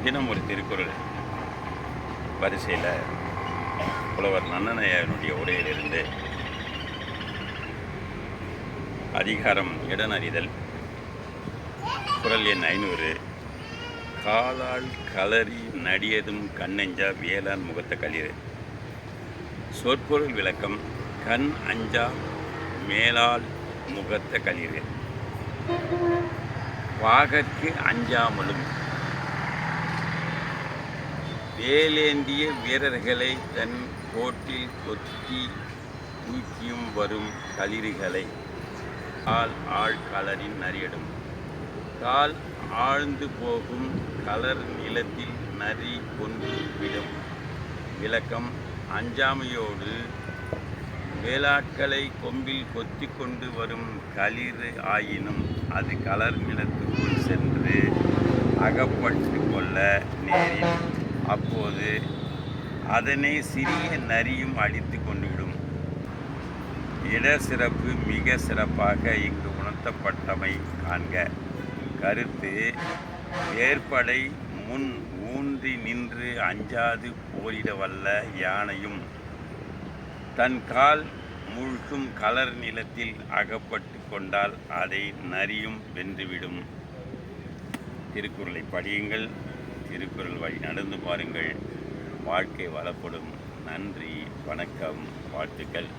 தினம் ஒரு திருக்குறள் வரிசையில் புலவர் நன்னனையனுடைய உரையிலிருந்து அதிகாரம் இடனறிதல் குறள் எண் 500. காலால் களறி நடியதும் கண்ணெஞ்சா வேளாண் முகத்த களிறு. சொற்பொருள் விளக்கம்: கண் அஞ்சா மேலால் முகத்த களிறு. பாகற்கு அஞ்சாமலும் வேலேந்திய வீரர்களை தன் கோட்டில் கொத்தி தூக்கியும் வரும் களிறுகளை கால் ஆழ் களரின் நரியடும். கால் ஆழ்ந்து போகும் களர் நிலத்தில் நரி கொண்டு விடும். விளக்கம்: அஞ்சாமையோடு வேளாட்களை கொம்பில் கொத்தி கொண்டு வரும் களிறு ஆயினும் அது களர் நிலத்துக்குள் சென்று அகப்பட்டு கொள்ள நேரில் அப்போது அதனை சிறிய நரியும் அடித்து கொண்டுவிடும். இடர் சிறப்பு மிக சிறப்பாக இங்கு உணர்த்தப்பட்டமை காண்க. கருத்து: ஏற்படை முன் ஊன்றி நின்று அஞ்சாது போரிட வல்ல யானையும் தன் கால் முழுக்கும் களர் நிலத்தில் அகப்பட்டு கொண்டால் அதை நரியும் வென்றுவிடும். திருக்குறளை படியுங்கள், திருக்குறள் வழி நடந்து பாருங்கள், வாழ்க்கை வளப்படும். நன்றி, வணக்கம், வாழ்த்துக்கள்.